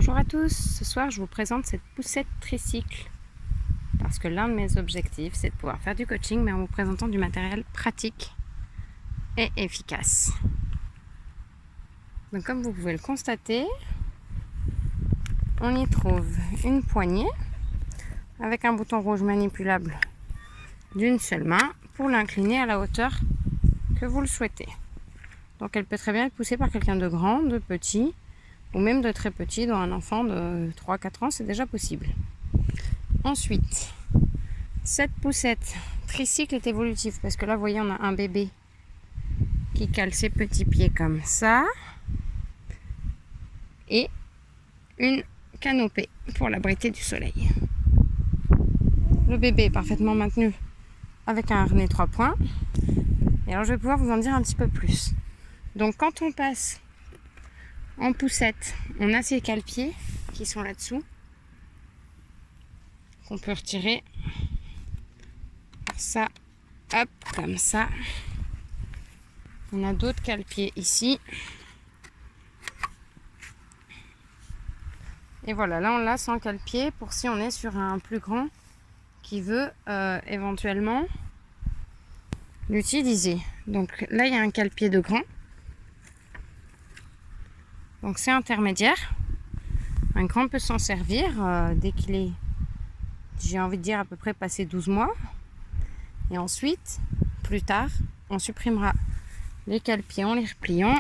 Bonjour à tous, ce soir je vous présente cette poussette tricycle parce que l'un de mes objectifs c'est de pouvoir faire du coaching mais en vous présentant du matériel pratique et efficace. Donc comme vous pouvez le constater, on y trouve une poignée avec un bouton rouge manipulable d'une seule main pour l'incliner à la hauteur que vous le souhaitez. Donc elle peut très bien être poussée par quelqu'un de grand, de petit ou même de très petit, dont un enfant de 3-4 ans, c'est déjà possible. Ensuite, cette poussette tricycle est évolutive parce que là, vous voyez, on a un bébé qui cale ses petits pieds comme ça et une canopée pour l'abriter du soleil. Le bébé est parfaitement maintenu avec un harnais 3 points. Et alors, je vais pouvoir vous en dire un petit peu plus. Donc, quand on passe en poussette, on a ces cale-pieds qui sont là-dessous, qu'on peut retirer. Ça, hop, comme ça. On a d'autres cale-pieds ici. Et voilà, là on l'a sans cale-pied pour si on est sur un plus grand qui veut éventuellement l'utiliser. Donc là il y a un cale-pied de grand. Donc c'est intermédiaire. Un grand peut s'en servir dès qu'il est, j'ai envie de dire, à peu près passé 12 mois. Et ensuite, plus tard, on supprimera les cale-pieds en les repliant.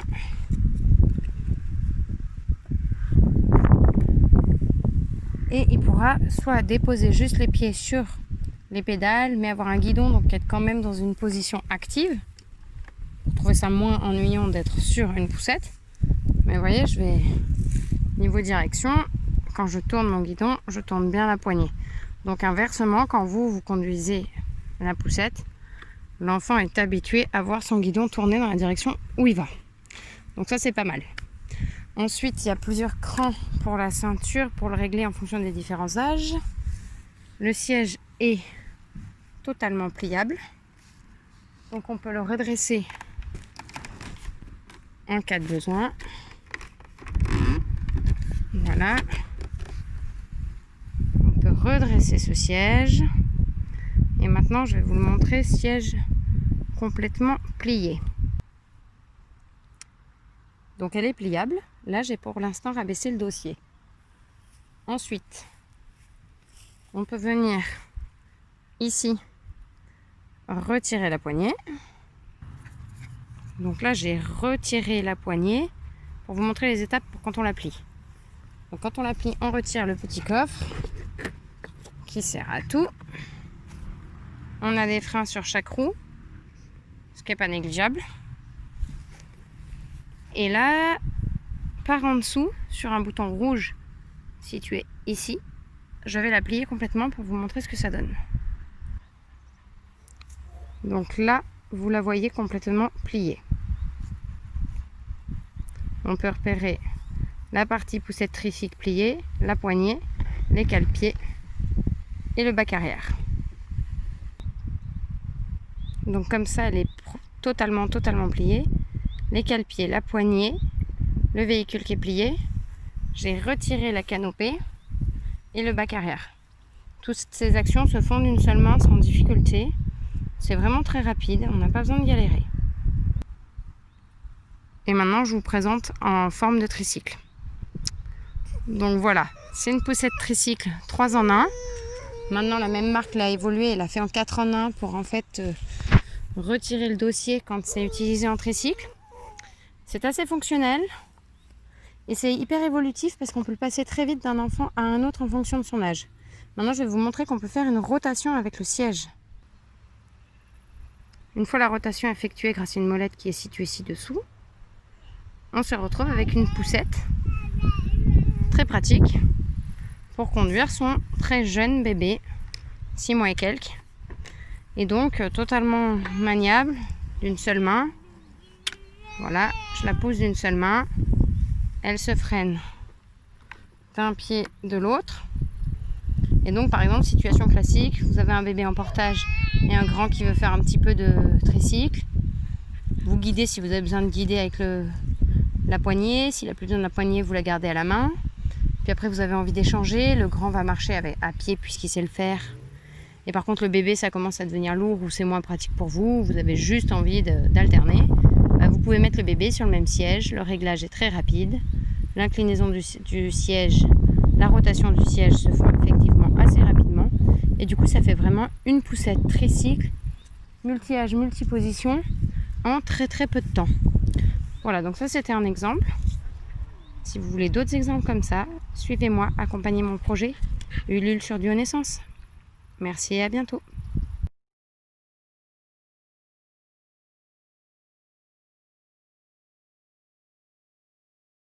Et il pourra soit déposer juste les pieds sur les pédales, mais avoir un guidon, donc être quand même dans une position active. Vous trouvez ça moins ennuyant d'être sur une poussette. Mais vous voyez, je vais niveau direction, quand je tourne mon guidon, je tourne bien la poignée. Donc inversement, quand vous conduisez la poussette, l'enfant est habitué à voir son guidon tourner dans la direction où il va. Donc ça, c'est pas mal. Ensuite, il y a plusieurs crans pour la ceinture, pour le régler en fonction des différents âges. Le siège est totalement pliable. Donc on peut le redresser en cas de besoin. Voilà. On peut redresser ce siège. Et maintenant, je vais vous le montrer, siège complètement plié. Donc elle est pliable. Là, j'ai pour l'instant rabaissé le dossier. Ensuite, on peut venir ici retirer la poignée. Donc là, j'ai retiré la poignée pour vous montrer les étapes pour quand on la plie. Donc quand on la plie, on retire le petit coffre qui sert à tout. On a des freins sur chaque roue, ce qui n'est pas négligeable. Et là, par en dessous, sur un bouton rouge situé ici, je vais la plier complètement pour vous montrer ce que ça donne. Donc là, vous la voyez complètement pliée. On peut repérer la partie poussette tricycle pliée, la poignée, les cale-pieds et le bac arrière. Donc comme ça, elle est totalement pliée. Les cale-pieds, la poignée, le véhicule qui est plié. J'ai retiré la canopée et le bac arrière. Toutes ces actions se font d'une seule main sans difficulté. C'est vraiment très rapide, on n'a pas besoin de galérer. Et maintenant, je vous présente en forme de tricycle. Donc voilà, c'est une poussette tricycle 3 en 1. Maintenant, la même marque l'a évolué, elle l'a fait en 4 en 1 pour en fait retirer le dossier quand c'est utilisé en tricycle. C'est assez fonctionnel et c'est hyper évolutif parce qu'on peut le passer très vite d'un enfant à un autre en fonction de son âge. Maintenant, je vais vous montrer qu'on peut faire une rotation avec le siège. Une fois la rotation effectuée grâce à une molette qui est située ci-dessous, on se retrouve avec une poussette très pratique pour conduire son très jeune bébé, 6 mois et quelques. Et donc totalement maniable d'une seule main. Voilà, je la pousse d'une seule main. Elle se freine d'un pied de l'autre. Et donc par exemple, situation classique, vous avez un bébé en portage et un grand qui veut faire un petit peu de tricycle. Vous guidez si vous avez besoin de guider avec la poignée. S'il n'a plus besoin de la poignée, vous la gardez à la main. Puis après, vous avez envie d'échanger. Le grand va marcher à pied puisqu'il sait le faire. Et par contre, le bébé, ça commence à devenir lourd ou c'est moins pratique pour vous. Vous avez juste envie d'alterner. Vous pouvez mettre le bébé sur le même siège. Le réglage est très rapide. L'inclinaison du siège, la rotation du siège se font effectivement assez rapidement. Et du coup, ça fait vraiment une poussette tricycle, multi-âge, multi-position en très très peu de temps. Voilà, donc ça c'était un exemple. Si vous voulez d'autres exemples comme ça, suivez-moi, accompagnez mon projet Ulule sur Duo Naissance. Merci et à bientôt.